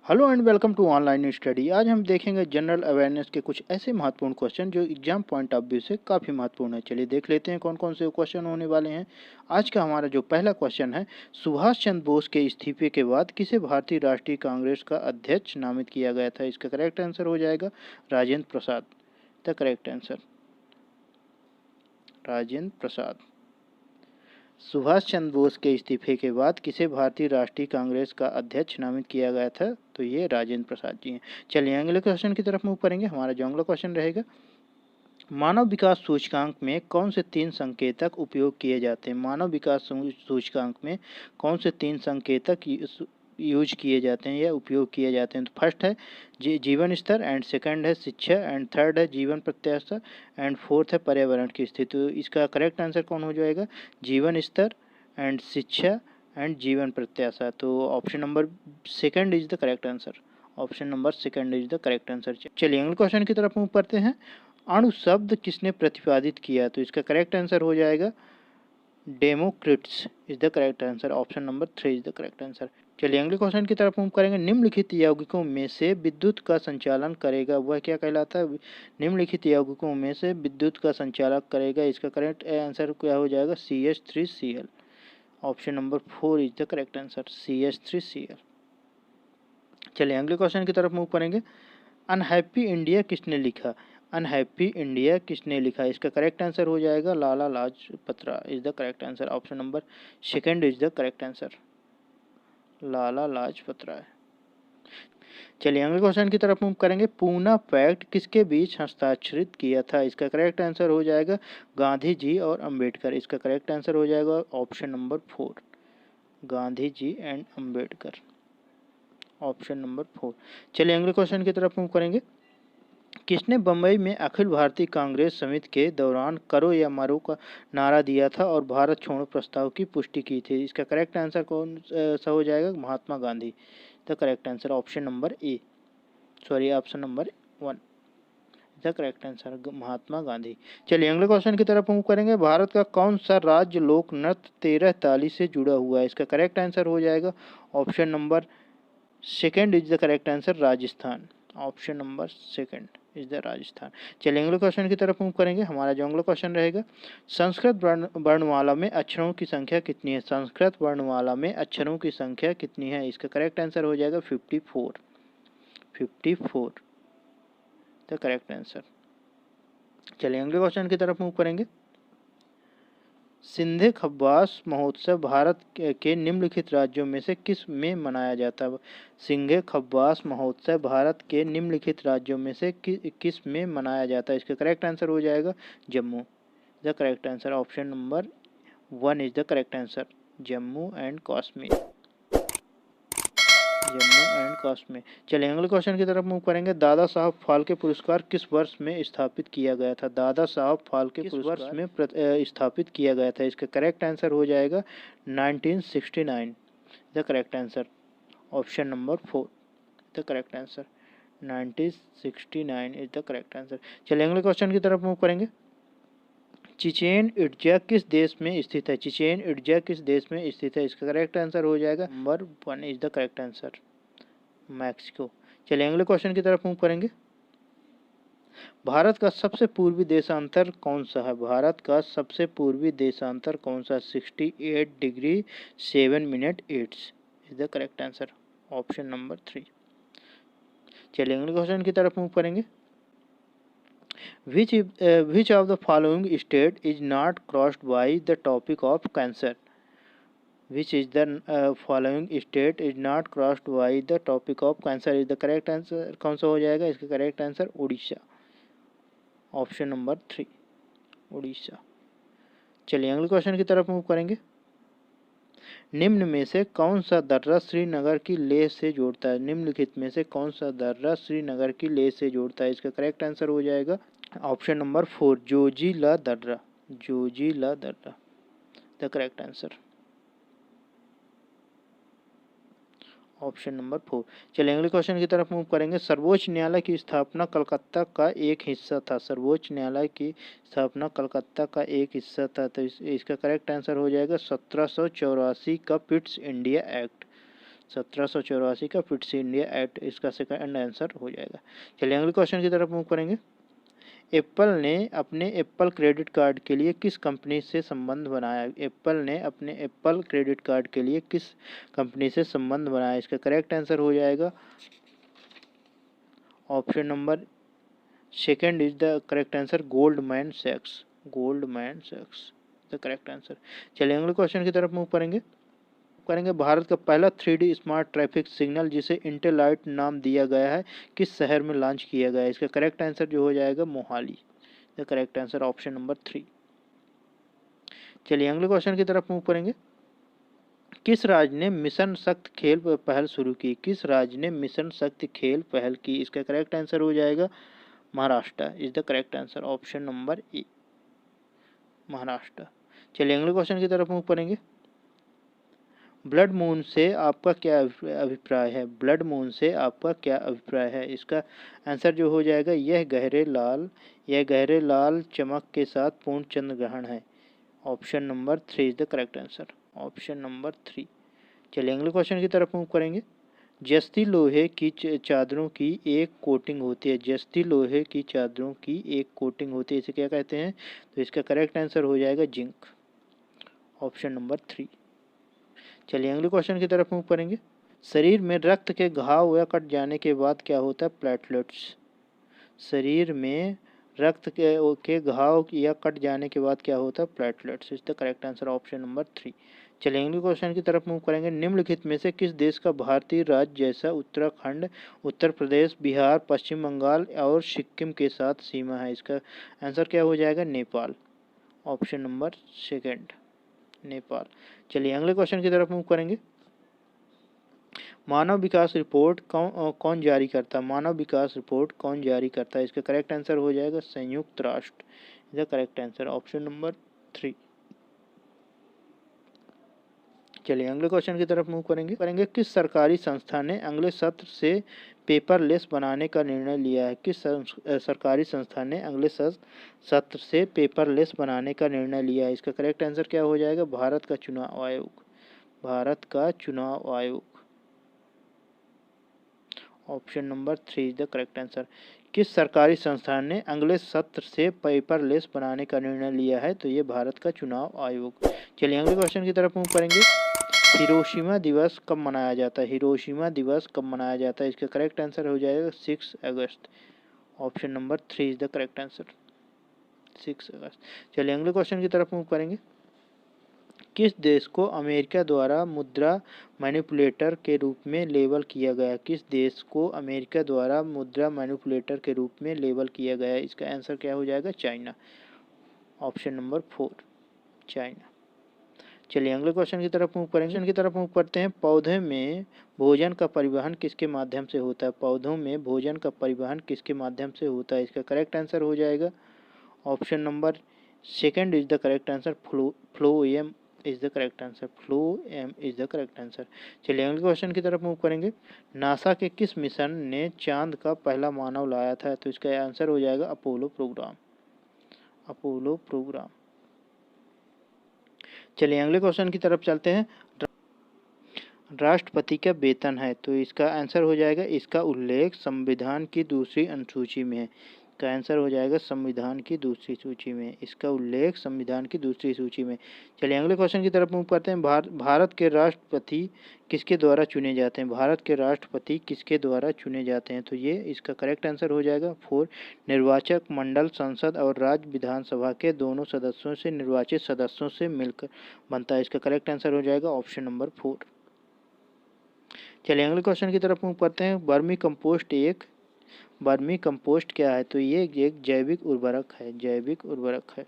Hello and welcome to online study. आज हम देखेंगे जनरल अवेयरनेस के कुछ ऐसे महत्वपूर्ण क्वेश्चन जो एग्जाम पॉइंट ऑफ व्यू से काफ़ी महत्वपूर्ण है। चलिए देख लेते हैं कौन कौन से क्वेश्चन होने वाले हैं। आज का हमारा जो पहला क्वेश्चन है, सुभाष चंद्र बोस के इस्तीफे के बाद किसे भारतीय राष्ट्रीय कांग्रेस का अध्यक्ष नामित किया गया था? इसका करेक्ट आंसर हो जाएगा Rajendra Prasad. The correct answer Rajendra Prasad. Subhash Chandra Bose के इस्तीफे के बाद किसे भारतीय राष्ट्रीय कांग्रेस का अध्यक्ष नामित किया गया था? तो ये राजेंद्र प्रसाद जी हैं। चलिए अगले क्वेश्चन की तरफ मूव करेंगे। हमारा जो अगला क्वेश्चन रहेगा, मानव विकास सूचकांक में कौन से 3 संकेतक उपयोग किए जाते हैं? मानव विकास सूचकांक में कौन से 3 संकेतक यूज किए जाते हैं या उपयोग किए जाते हैं? तो फर्स्ट है जीवन स्तर, एंड सेकंड है शिक्षा, एंड थर्ड है जीवन प्रत्याशा, एंड फोर्थ है पर्यावरण की स्थिति। तो इसका करेक्ट आंसर कौन हो जाएगा? जीवन स्तर एंड शिक्षा एंड जीवन प्रत्याशा। तो option number second is the correct answer. Option number second is the correct answer. चलिए अगले क्वेश्चन की तरफ मूव करते हैं। अणु शब्द किसने प्रतिपादित किया? तो इसका करेक्ट आंसर हो जाएगा Democritus is the correct answer. Option number 3 is the correct answer. चलिए अगले क्वेश्चन की तरफ मूव करेंगे। निम्नलिखित यौगिकों में से विद्युत का संचालन करेगा वह क्या कहलाता है? निम्नलिखित यौगिकों में से विद्युत का संचालक करेगा, इसका करेक्ट आंसर क्या हो जाएगा? CH3Cl। Option number 4 is the correct answer, CH3Cl। चलिए अगले क्वेश्चन की तरफ मूव करेंगे। अनहैप्पी इंडिया किसने लिखा? अनहैप्पी इंडिया किसने लिखा? इसका करेक्ट आंसर हो जाएगा Lala Lajpat Rai is the correct answer. Option number second is the correct answer, Lala Lajpat Rai. चलिए अगले क्वेश्चन की तरफ मूव करेंगे। पूना पैक्ट किसके बीच हस्ताक्षरित किया था? इसका करेक्ट आंसर हो जाएगा गांधी जी और अंबेडकर। इसका करेक्ट आंसर हो जाएगा option number 4, Gandhi ji and Ambedkar. Option number 4। चलिए अगले क्वेश्चन की तरफ मूव करेंगे। किसने बम्बई में अखिल भारतीय कांग्रेस समिति के दौरान करो या मरो का नारा दिया था और भारत छोड़ो प्रस्ताव की पुष्टि की थी? इसका करेक्ट आंसर कौन सा हो जाएगा? Mahatma Gandhi. The correct answer option number A, sorry option number 1 the correct answer, Mahatma Gandhi. चलिए अगले क्वेश्चन की तरफ मूव करेंगे। भारत का कौन सा राज्य लोक नृत्य 13 ताली से जुड़ा हुआ है? इसका करेक्ट आंसर हो जाएगा option number second is the correct answer, Rajasthan. Option number second is the Rajasthan. चलिए अगले क्वेश्चन की तरफ मूव करेंगे। हमारा जो अगला क्वेश्चन रहेगा, संस्कृत वर्णमाला में अक्षरों की संख्या कितनी है? संस्कृत वर्णमाला में अक्षरों की संख्या कितनी है? इसका करेक्ट आंसर हो जाएगा 54, 54 द करेक्ट आंसर। चलिए अगले क्वेश्चन की तरफ मूव करेंगे। सिंधे खब्बास महोत्सव भारत के निम्नलिखित राज्यों में से किस में मनाया जाता है? सिंधे खब्बास महोत्सव भारत के निम्नलिखित राज्यों में से किस में मनाया जाता है? इसका करेक्ट आंसर हो जाएगा Jammu. The correct answer option number 1 is the correct answer, Jammu and Kashmir. Jammu and Kashmir. चलिए अगले क्वेश्चन की तरफ मूव करेंगे। दादा साहब फाल्के पुरस्कार किस वर्ष में स्थापित किया गया था? दादा साहब फाल्के किस वर्ष में स्थापित किया गया था? इसका करेक्ट आंसर हो जाएगा 1969 the correct answer. Option number 4 the correct answer, 1969 is the correct answer. चलिए अगले क्वेश्चन की तरफ मूव करेंगे। चिचेन इट्जा किस देश में स्थित है? चिचेन इट्जा किस देश में स्थित है? इसका करेक्ट आंसर हो जाएगा number 1 is the correct answer, Mexico. चलिए अगले क्वेश्चन की तरफ मूव करेंगे। भारत का सबसे पूर्वी देशांतर कौन सा है? भारत का सबसे पूर्वी देशांतर कौन सा? 68 degree 7 minute 8 is the correct answer, option number 3। चलिए अगले क्वेश्चन की तरफ मूव करेंगे। Which of the following state is not crossed by the topic of cancer? Which is the following state is not crossed by the topic of cancer is the correct answer। कौन सा हो जाएगा? इसका correct answer Orissa, option number 3 Orissa. चलिए अगले question की तरफ move करेंगे। निम्न में से कौन सा दर्रा श्रीनगर की लेह से जोड़ता है? निम्नलिखित में से कौन सा दर्रा श्रीनगर की लेह से जोड़ता है? इसका करेक्ट आंसर हो जाएगा ऑप्शन नंबर 4 जोजिला दर्रा, जोजिला दर्रा the correct answer, option number 4। चलिए अगले क्वेश्चन की तरफ मूव करेंगे। सर्वोच्च न्यायालय की स्थापना कलकत्ता का एक हिस्सा था। सर्वोच्च न्यायालय की स्थापना कलकत्ता का एक हिस्सा था। तो इसका करेक्ट आंसर हो जाएगा 1784 का पिट्स इंडिया एक्ट। 1784 का फिट इंडिया एक्ट इसका सेकंड आंसर हो जाएगा। चलिए अगले क्वेश्चन की तरफ मूव करेंगे। एप्पल ने अपने एप्पल क्रेडिट कार्ड के लिए किस कंपनी से संबंध बनाया? एप्पल ने अपने एप्पल क्रेडिट कार्ड के लिए किस कंपनी से संबंध बनाया? इसका करेक्ट आंसर हो जाएगा option number second is the correct answer, Goldman सैक्स। Goldman सैक्स the correct answer. चलिए अगले क्वेश्चन की तरफ मूव करेंगे। भारत का पहला 3D स्मार्ट ट्रैफिक सिग्नल जिसे इंटेलाइट नाम दिया गया है किस शहर में लॉन्च किया गया है? इसका करेक्ट आंसर जो हो जाएगा Mohali. The correct answer option number 3। चलिए अगले क्वेश्चन की तरफ मूव करेंगे। किस राज्य ने मिशन शक्ति खेल पहल शुरू की? किस राज्य ने मिशन शक्ति खेल पहल की? इसका करेक्ट आंसर हो जाएगा Maharashtra is the correct answer option number ए, महाराष्ट्र। चलिए अगले क्वेश्चन की तरफ मूव करेंगे। ब्लड मून से आपका क्या अभिप्राय है? ब्लड मून से आपका क्या अभिप्राय है? इसका आंसर जो हो जाएगा यह गहरे लाल चमक के साथ पूर्ण चंद्र ग्रहण है। Option number 3 is the correct answer option number 3। चलिए अगले क्वेश्चन की तरफ मूव करेंगे। जस्ती लोहे की चादरों की एक कोटिंग होती है। जस्ती लोहे की चादरों की एक कोटिंग होती है, इसे क्या कहते हैं? तो इसका करेक्ट आंसर हो जाएगा जिंक ऑप्शन नंबर 3। चलिए अगले क्वेश्चन की तरफ मूव करेंगे। शरीर में रक्त के घाव या कट जाने के बाद क्या होता है? प्लेटलेट्स। शरीर में रक्त के घाव या कट जाने के बाद क्या होता है? Platelets is the correct answer option number 3। चलिए अगले क्वेश्चन की तरफ मूव करेंगे। निम्नलिखित में से किस देश का भारतीय राज्य जैसा उत्तराखंड, उत्तर प्रदेश, बिहार, पश्चिम बंगाल और सिक्किम के साथ सीमा है? इसका आंसर क्या हो जाएगा? Nepal option number second Nepal. चलिए अगले क्वेश्चन की तरफ मूव करेंगे। मानव विकास रिपोर्ट कौन जारी करता है? मानव विकास रिपोर्ट कौन जारी करता है? इसका करेक्ट आंसर हो जाएगा संयुक्त राष्ट्र is the correct answer option number 3। चलिए अगले क्वेश्चन की तरफ मूव करेंगे। किस सरकारी संस्था ने अगले सत्र से पेपरलेस बनाने का निर्णय लिया है? किस सरकारी संस्था ने अगले सत्र से पेपरलेस बनाने का निर्णय लिया है? इसका करेक्ट आंसर क्या हो जाएगा? भारत का चुनाव आयोग। भारत का चुनाव आयोग option number 3 is the correct answer. किस सरकारी संस्थान ने अगले सत्र से पेपरलेस बनाने का निर्णय लिया है? तो ये भारत का चुनाव आयोग। चलिए अगले क्वेश्चन की तरफ मूव करेंगे। हिरोशिमा दिवस कब मनाया जाता है? हिरोशिमा दिवस कब मनाया जाता है? इसका करेक्ट आंसर हो जाएगा 6 August option number 3 is the correct answer 6 August. चलिए अगले क्वेश्चन की तरफ मूव करेंगे। किस देश को अमेरिका द्वारा मुद्रा मैनिपुलेटर के रूप में लेबल किया गया? किस देश को अमेरिका द्वारा मुद्रा मैनिपुलेटर के रूप में लेबल किया गया? इसका आंसर क्या हो जाएगा? China option number 4 China. चलिए अगले क्वेश्चन की तरफ मूव करते हैं। पौधे में भोजन का परिवहन किसके माध्यम से होता है? पौधों में भोजन का परिवहन किसके माध्यम से होता है? इसका करेक्ट आंसर हो जाएगा option number second is the correct answer phloem is the correct answer phloem is the correct answer. चलिए अगले क्वेश्चन की तरफ मूव करेंगे। नासा के किस मिशन ने चांद का पहला मानव लाया था? तो इसका आंसर हो जाएगा अपोलो प्रोग्राम अपोलो प्रोग्राम। चलिए अगले क्वेश्चन की तरफ चलते हैं। राष्ट्रपति का वेतन है, तो इसका आंसर हो जाएगा इसका उल्लेख संविधान की दूसरी अनुसूची में है। इसका आंसर हो जाएगा संविधान की दूसरी सूची में, इसका उल्लेख संविधान की दूसरी सूची में। चलिए अगले क्वेश्चन की तरफ मूव करते हैं। भारत के राष्ट्रपति किसके द्वारा चुने जाते हैं? भारत के राष्ट्रपति किसके द्वारा चुने जाते हैं? तो ये इसका करेक्ट आंसर हो जाएगा 4 निर्वाचक मंडल संसद और राज्य विधानसभा के दोनों सदस्यों से निर्वाचित सदस्यों से मिलकर बनता है। इसका करेक्ट आंसर हो जाएगा ऑप्शन नंबर 4। चलिए अगले क्वेश्चन की तरफ मूव करते हैं। वर्मी कंपोस्ट क्या है? तो ये एक जैविक उर्वरक है। जैविक उर्वरक है,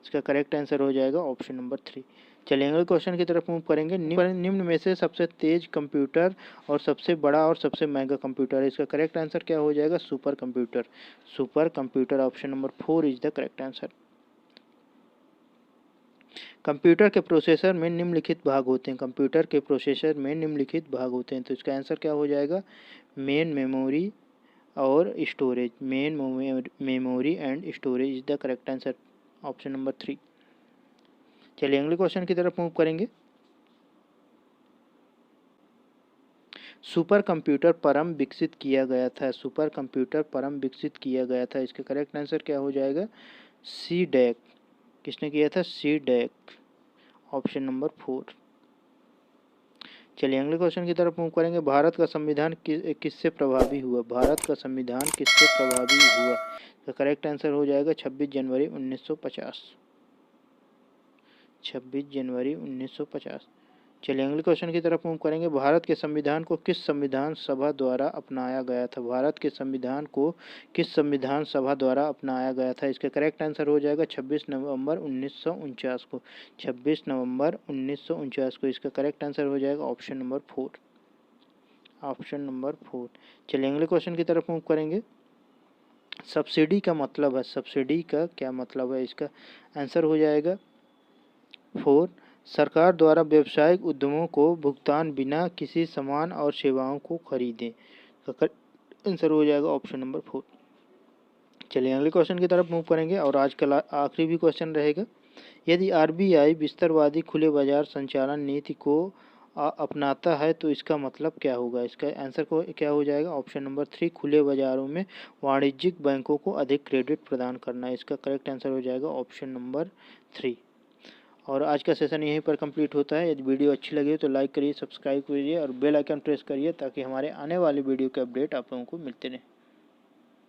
इसका करेक्ट आंसर हो जाएगा ऑप्शन नंबर 3। चलिए अगले क्वेश्चन की तरफ मूव करेंगे। निम्न में से सबसे तेज कंप्यूटर और सबसे बड़ा और सबसे महंगा कंप्यूटर है। इसका करेक्ट आंसर क्या हो जाएगा? Super computer. Super computer option number 4 is the correct answer. Computer के प्रोसेसर में निम्नलिखित भाग होते हैं। कंप्यूटर के प्रोसेसर में निम्नलिखित भाग होते हैं, तो इसका आंसर क्या हो जाएगा? मेन मेमोरी और storage. Main memory and storage is the correct answer option number 3। चलिए अगले क्वेश्चन की तरफ मूव करेंगे। सुपर कंप्यूटर परम विकसित किया गया था? सुपर कंप्यूटर परम विकसित किया गया था, इसका करेक्ट आंसर क्या हो जाएगा? C DAC. किसने किया था? C DAC, option number 4। चलिए अगले क्वेश्चन की तरफ मूव करेंगे। भारत का संविधान किससे प्रभावी हुआ? भारत का संविधान किससे प्रभावी हुआ? तो करेक्ट आंसर हो जाएगा 26 जनवरी 1950। 26 जनवरी 1950। चलिए अगले क्वेश्चन की तरफ मूव करेंगे। भारत के संविधान को किस संविधान सभा द्वारा अपनाया गया था? भारत के संविधान को किस संविधान सभा द्वारा अपनाया गया था? इसका करेक्ट आंसर हो जाएगा 26 नवंबर 1949 को। 26 नवंबर 1949 को इसका करेक्ट आंसर हो जाएगा ऑप्शन नंबर 4। Option number 4। चलिए अगले क्वेश्चन की तरफ मूव करेंगे। सब्सिडी का मतलब है, सब्सिडी का क्या मतलब है? इसका आंसर हो जाएगा 4। सरकार द्वारा व्यावसायिक उद्यमों को भुगतान बिना किसी सामान और सेवाओं को खरीदें। तो आंसर हो जाएगा ऑप्शन नंबर 4। चलिए अगले क्वेश्चन की तरफ मूव करेंगे और आज का आखिरी भी क्वेश्चन रहेगा। यदि आरबीआई विस्तारवादी खुले बाजार संचालन नीति को अपनाता है तो इसका मतलब क्या होगा? इसका आंसर को क्या हो जाएगा? ऑप्शन नंबर 3, खुले बाजारों में वाणिज्यिक बैंकों को अधिक क्रेडिट प्रदान करना। इसका करेक्ट आंसर हो जाएगा ऑप्शन नंबर 3। और आज का सेशन यहीं पर कंप्लीट होता है। यदि वीडियो अच्छी लगी तो लाइक करिए, सब्सक्राइब करिए और बेल आइकन प्रेस करिए ताकि हमारे आने वाली वीडियो के अपडेट आप लोगों को मिलते रहें।